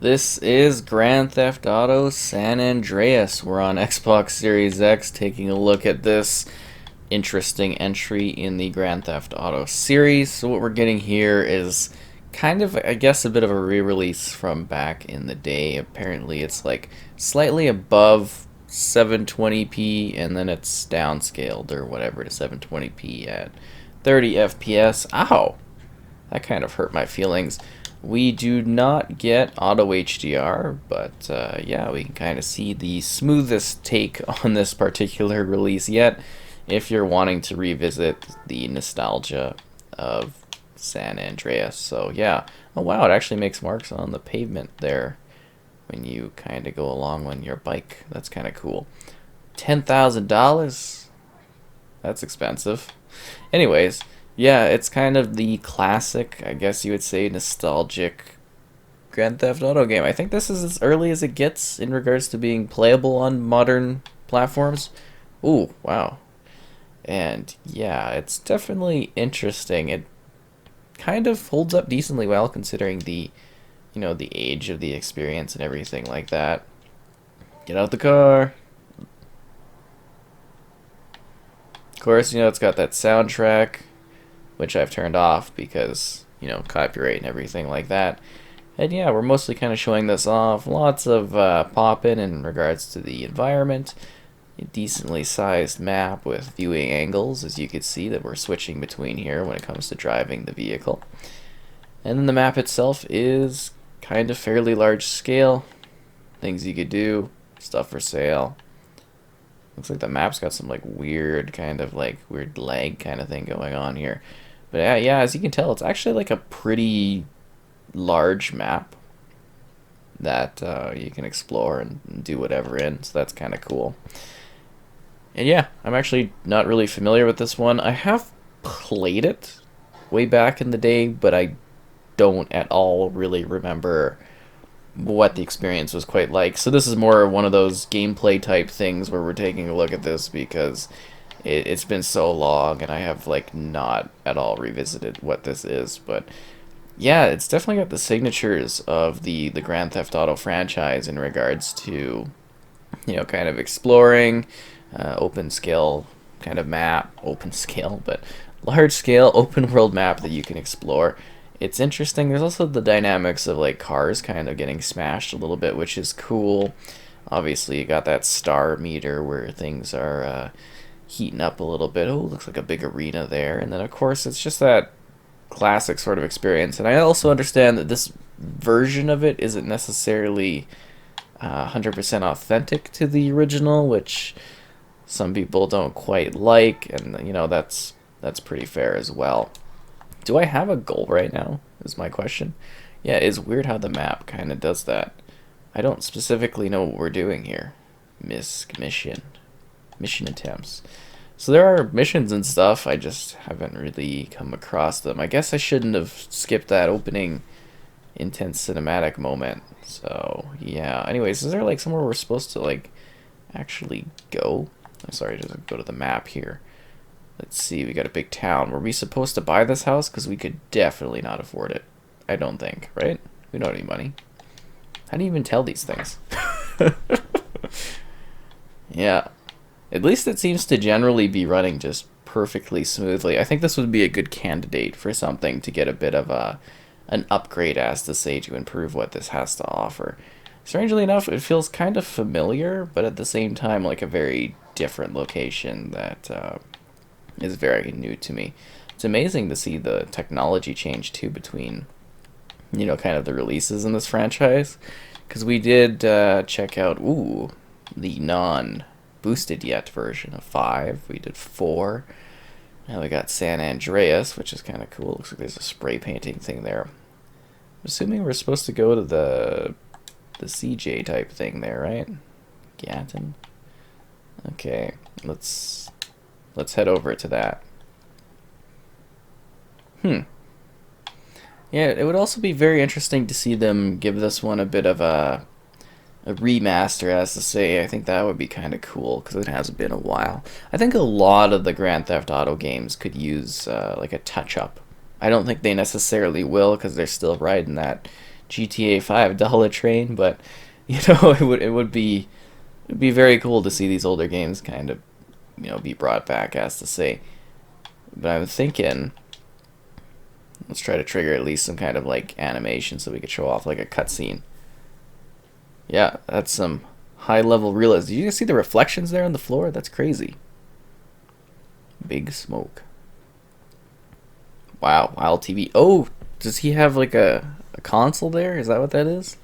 This is Grand Theft Auto San Andreas. We're on Xbox Series X taking a look at this interesting entry in the Grand Theft Auto series. So what we're getting here is kind of, I guess, a bit of a re-release from back in the day. Apparently it's like slightly above 720p and then it's downscaled or whatever to 720p at 30 FPS. Ow! That kind of hurt my feelings. We do not get auto HDR, but yeah, we can kind of see the smoothest take on this particular release yet if you're wanting to revisit the nostalgia of San Andreas. So yeah, oh wow, it actually makes marks on the pavement there when you kind of go along on your bike. That's kind of cool. $10,000? That's expensive. Anyways, yeah, it's kind of the classic, I guess you would say, nostalgic Grand Theft Auto game. I think this is as early as it gets in regards to being playable on modern platforms. Ooh, wow. And yeah, it's definitely interesting. It kind of holds up decently well considering the age of the experience and everything like that. Get out the car. Of course, it's got that soundtrack, which I've turned off because, copyright and everything like that. And yeah, we're mostly kind of showing this off. Lots of pop-in regards to the environment. A decently sized map with viewing angles, as you can see that we're switching between here when it comes to driving the vehicle. And then the map itself is kind of fairly large scale. Things you could do, stuff for sale. Looks like the map's got some weird lag kind of thing going on here. But yeah, as you can tell, it's actually a pretty large map that you can explore and do whatever in, so that's kind of cool. And yeah, I'm actually not really familiar with this one. I have played it way back in the day, but I don't at all really remember what the experience was quite like. So this is more one of those gameplay type things where we're taking a look at this because it's been so long and I have not at all revisited what this is. But yeah, it's definitely got the signatures of the Grand Theft Auto franchise in regards to kind of exploring, open scale kind of map, open scale, but large scale open world map that you can explore. It's interesting. There's also the dynamics of cars kind of getting smashed a little bit, which is cool. Obviously, you got that star meter where things are heating up a little bit. Oh, looks like a big arena there. And then, of course, it's just that classic sort of experience. And I also understand that this version of it isn't necessarily 100% authentic to the original, which some people don't quite like. And, that's pretty fair as well. Do I have a goal right now, is my question. Yeah, it's weird how the map kind of does that. I don't specifically know what we're doing here. Mission attempts. So there are missions and stuff, I just haven't really come across them. I guess I shouldn't have skipped that opening intense cinematic moment. So, yeah. Anyways, is there somewhere we're supposed to actually go? I'm sorry, just go to the map here. Let's see, we got a big town. Were we supposed to buy this house? Because we could definitely not afford it. I don't think, right? We don't have any money. How do you even tell these things? Yeah. At least it seems to generally be running just perfectly smoothly. I think this would be a good candidate for something to get a bit of an upgrade, as to say, to improve what this has to offer. Strangely enough, it feels kind of familiar, but at the same time a very different location that is very new to me. It's amazing to see the technology change too between, kind of the releases in this franchise. Because we did check out, the non-boosted yet version of 5. We did 4. Now we got San Andreas, which is kind of cool. Looks like there's a spray painting thing there. I'm assuming we're supposed to go to the CJ type thing there, right? Gatton. Okay, let's head over to that. Yeah, it would also be very interesting to see them give this one a bit of a remaster, as to say. I think that would be kind of cool, because it has been a while. I think a lot of the Grand Theft Auto games could use a touch-up. I don't think they necessarily will, because they're still riding that GTA 5 dollar train, but you know, it'd be very cool to see these older games kind of, you know, be brought back, as to say. But I'm thinking, let's try to trigger at least some kind of like animation so we could show off like a cutscene. Yeah, that's some high level realism. Did you guys see the reflections there on the floor? That's crazy. Big smoke. Wow, Wild TV. Oh, does he have like a console there? Is that what that is?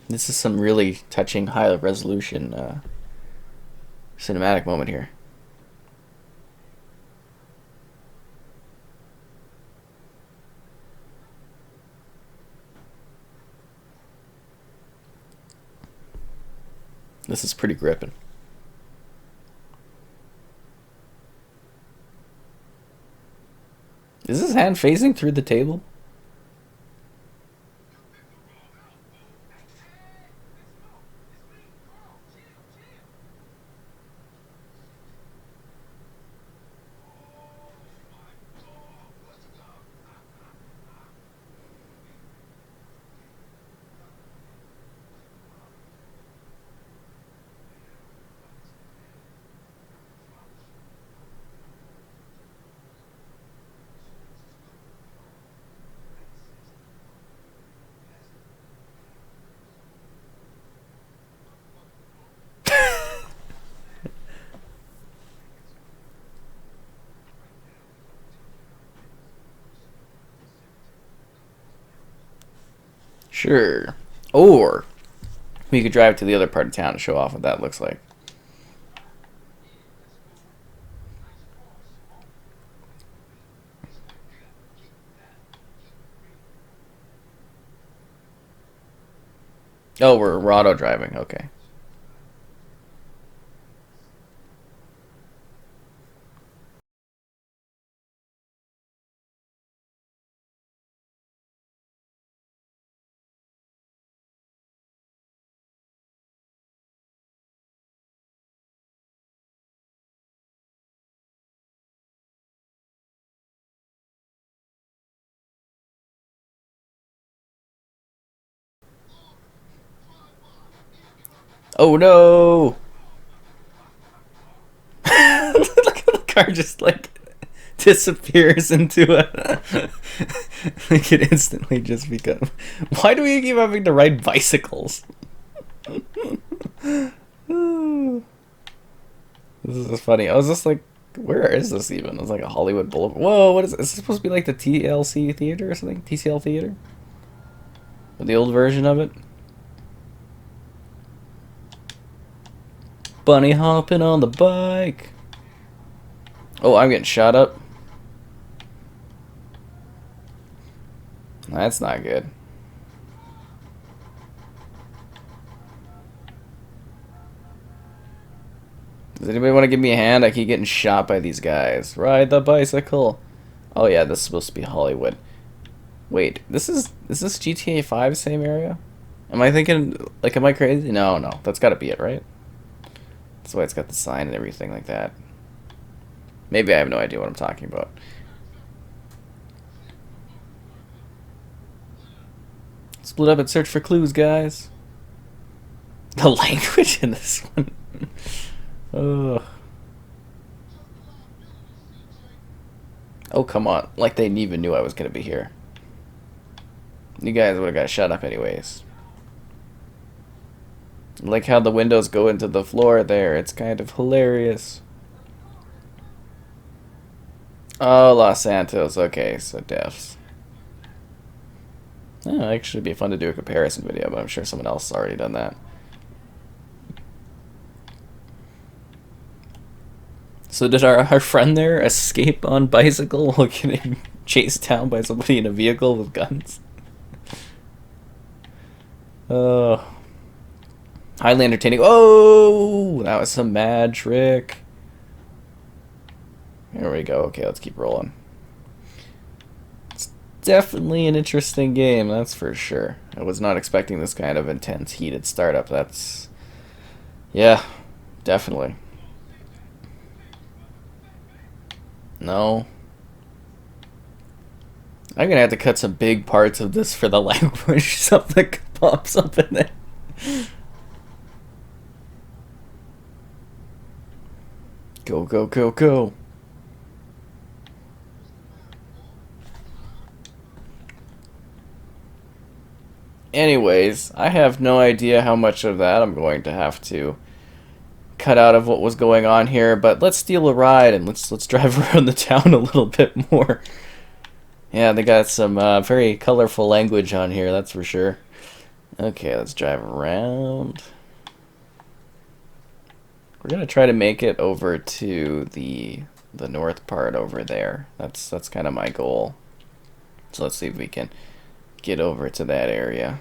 This is some really touching high resolution cinematic moment here. This is pretty gripping. Is his hand facing through the table? Sure. Or we could drive to the other part of town to show off what that looks like. Oh, we're auto driving. Okay. Oh no! Look how the car just like disappears into a. Like it instantly just become. Why do we keep having to ride bicycles? This is just funny. I was just like, where is this even? It's like a Hollywood Boulevard. Whoa, what is this? Is this supposed to be like the TLC theater or something? TCL theater? Or the old version of it? Bunny hopping on the bike. Oh, I'm getting shot up. That's not good. Does anybody want to give me a hand? I keep getting shot by these guys. Ride the bicycle. Oh yeah, this is supposed to be Hollywood. Wait, is this GTA 5 same area? Am I thinking, like, am I crazy? No, no, that's gotta be it, right? That's why it's got the sign and everything like that. Maybe I have no idea what I'm talking about. Split up and search for clues, guys. The language in this one. Ugh. Oh, come on. Like they even knew I was gonna be here. You guys would have got shut up anyways. Like how the windows go into the floor there. It's kind of hilarious. Oh, Los Santos. Okay, so deaths. Oh, actually, it'd be fun to do a comparison video, but I'm sure someone else has already done that. So did our friend there escape on bicycle while getting chased down by somebody in a vehicle with guns? Oh. Highly entertaining. Oh, that was some mad trick. There we go. Okay, let's keep rolling. It's definitely an interesting game, that's for sure. I was not expecting this kind of intense, heated startup. That's... yeah, definitely. No. I'm gonna have to cut some big parts of this for the language. Something pops up in there. Go, go, go, go. Anyways, I have no idea how much of that I'm going to have to cut out of what was going on here, but let's steal a ride and let's drive around the town a little bit more. Yeah, they got some very colorful language on here, that's for sure. Okay, let's drive around. We're gonna try to make it over to the north part over there. That's kind of my goal. So let's see if we can get over to that area.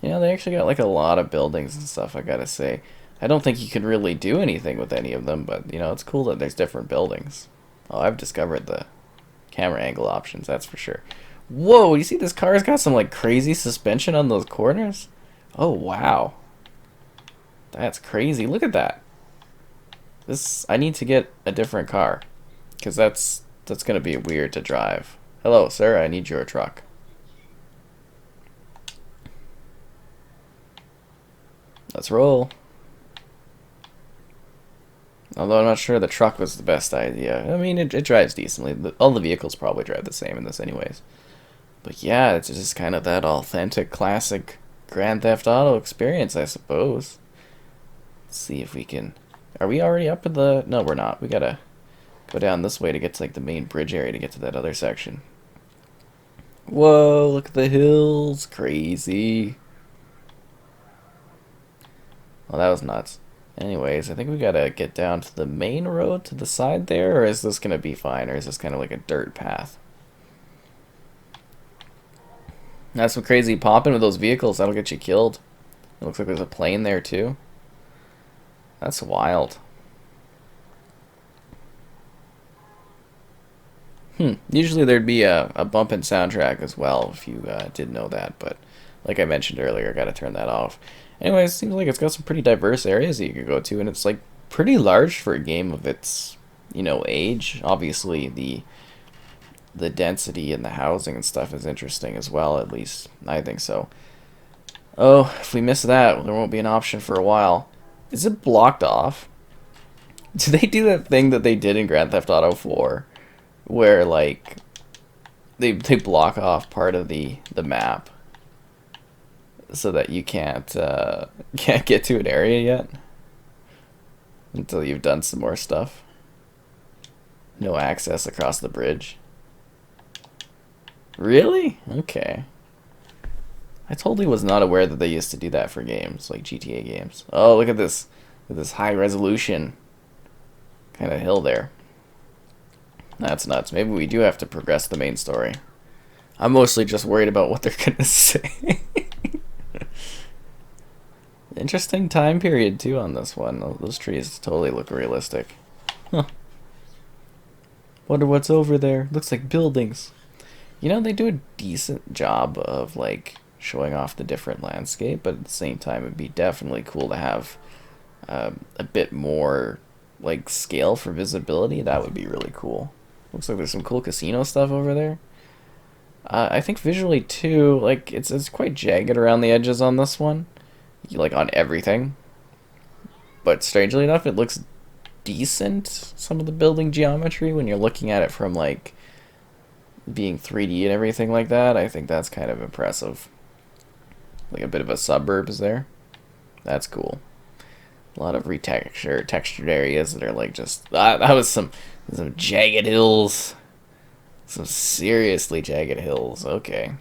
You know, they actually got like a lot of buildings and stuff, I gotta say. I don't think you can really do anything with any of them, but you know, it's cool that there's different buildings. Oh, I've discovered the camera angle options, that's for sure. Whoa, you see this car's got some like crazy suspension on those corners? Oh, wow. That's crazy. Look at that. I need to get a different car, because that's gonna be weird to drive. Hello, sir, I need your truck. Let's roll. Although I'm not sure the truck was the best idea. I mean, it drives decently. All the vehicles probably drive the same in this anyways. But yeah, it's just kind of that authentic, classic Grand Theft Auto experience, I suppose. Let's see if we can... Are we already up in the... No, we're not. We gotta go down this way to get to like the main bridge area to get to that other section. Whoa, look at the hills. Crazy. Well, that was nuts. Anyways, I think we gotta get down to the main road to the side there, or is this gonna be fine, or is this kind of like a dirt path? That's some crazy popping with those vehicles. That'll get you killed. It looks like there's a plane there too. That's wild. Usually there'd be a bumping soundtrack as well, if you did know that, but like I mentioned earlier, I gotta turn that off. Anyways, it seems like it's got some pretty diverse areas that you could go to, and it's like pretty large for a game of its, you know, age. Obviously, the density and the housing and stuff is interesting as well, at least I think so. Oh, if we miss that, there won't be an option for a while. Is it blocked off? Do they do that thing that they did in Grand Theft Auto 4? Where, like, they block off part of the map so that you can't get to an area yet until you've done some more stuff. No access across the bridge. Really? Okay. I totally was not aware that they used to do that for games, like GTA games. Oh, look at this. Look at this high resolution kind of hill there. That's nuts. Maybe we do have to progress the main story. I'm mostly just worried about what they're gonna say. Interesting time period too on this one. Those trees totally look realistic. Huh. Wonder what's over there. Looks like buildings. You know, they do a decent job of like showing off the different landscape, but at the same time it'd be definitely cool to have a bit more like scale for visibility. That would be really cool. Looks like there's some cool casino stuff over there. I think visually too, like it's quite jagged around the edges on this one, like on everything. But strangely enough, it looks decent. Some of the building geometry when you're looking at it from like being 3D and everything like that, I think that's kind of impressive. Like a bit of a suburbs there. That's cool. A lot of textured areas that are like just that was some jagged hills. Some seriously jagged hills. Okay.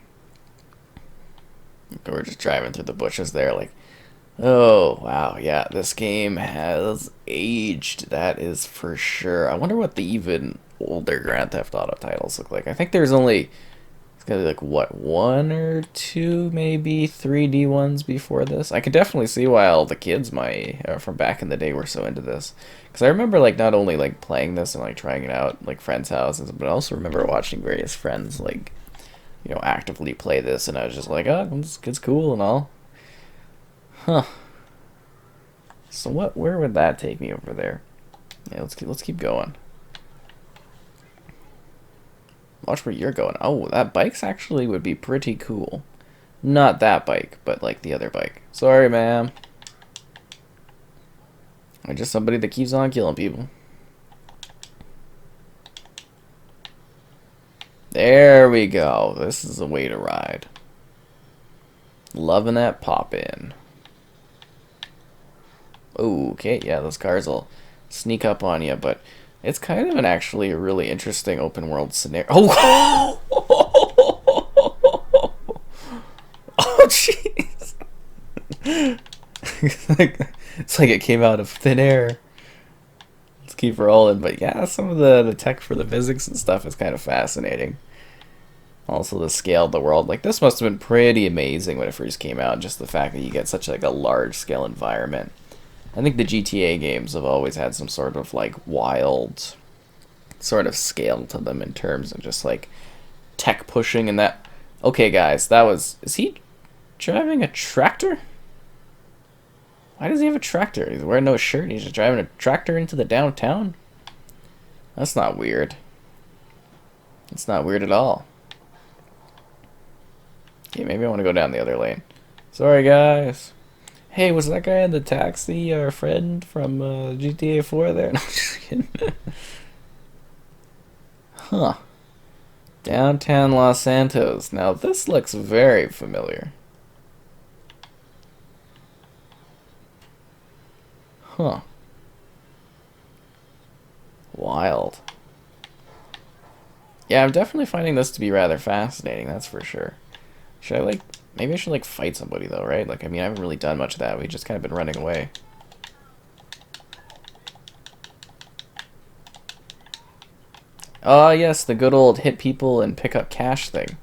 We're just driving through the bushes there like, oh, wow, yeah, this game has aged. That is for sure. I wonder what the even older Grand Theft Auto titles look like. I think there's only, it's gonna be like, what, one or two, maybe 3D ones before this? I could definitely see why all the kids from back in the day were so into this. Because I remember, like, not only, like, playing this and, like, trying it out, like, friends' houses, but I also remember watching various friends, like, you know, actively play this, and I was just like, oh, it's cool and all. Huh. So where would that take me over there? Yeah, let's keep going. Watch where you're going. Oh, that bike's actually would be pretty cool. Not that bike, but like the other bike. Sorry, ma'am. I'm just somebody that keeps on killing people. There we go. This is the way to ride. Loving that pop-in. Okay, yeah, those cars will sneak up on you, but it's kind of an actually a really interesting open world scenario. Oh, oh, jeez! it's like it came out of thin air. Let's keep rolling, but yeah, some of the tech for the physics and stuff is kind of fascinating. Also, the scale of the world, like this must have been pretty amazing when it first came out. Just the fact that you get such like a large scale environment. I think the GTA games have always had some sort of like wild sort of scale to them in terms of just like tech pushing and that. Okay, guys, that was. Is he driving a tractor? Why does he have a tractor? He's wearing no shirt. He's just driving a tractor into the downtown? That's not weird. It's not weird at all. Okay, maybe I want to go down the other lane. Sorry, guys. Hey, was that guy in the taxi our friend from GTA 4 there? No, just kidding. Huh. Downtown Los Santos. Now, this looks very familiar. Huh. Wild. Yeah, I'm definitely finding this to be rather fascinating, that's for sure. Should I, like... Maybe I should, like, fight somebody, though, right? Like, I mean, I haven't really done much of that. We've just kind of been running away. Yes, the good old hit people and pick up cash thing.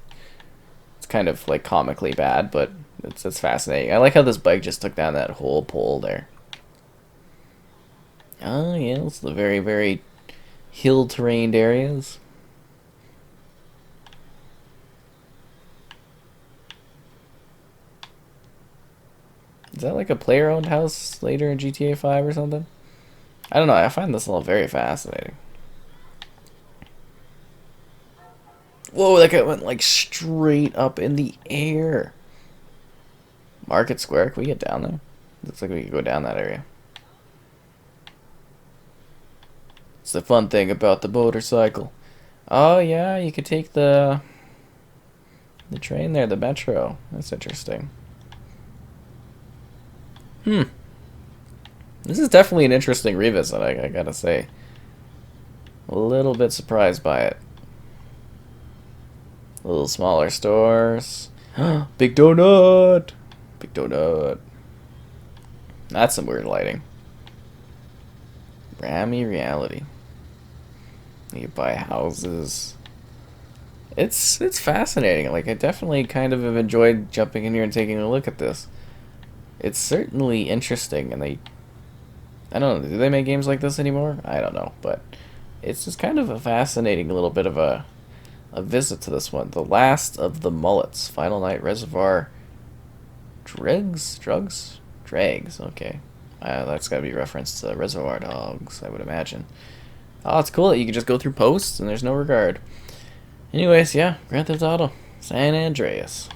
It's kind of, like, comically bad, but it's fascinating. I like how this bike just took down that whole pole there. Oh, yeah, it's the very, very hill-terrained areas. Is that like a player-owned house later in GTA 5 or something? I don't know, I find this all very fascinating. Whoa, that guy went like straight up in the air. Market Square, can we get down there? Looks like we could go down that area. It's the fun thing about the motorcycle. Oh yeah, you could take the train there, the metro. That's interesting. This is definitely an interesting revisit, I gotta say. A little bit surprised by it. A little smaller stores. Big donut! Big donut. That's some weird lighting. Rammy reality. You buy houses. It's fascinating. Like, I definitely kind of have enjoyed jumping in here and taking a look at this. It's certainly interesting, and I don't know, do they make games like this anymore? I don't know, but it's just kind of a fascinating little bit of a visit to this one. The Last of the Mullets, Final Night Reservoir Dregs? Okay. That's gotta be referenced to Reservoir Dogs, I would imagine. Oh, it's cool that you can just go through posts and there's no regard. Anyways, yeah, Grand Theft Auto, San Andreas.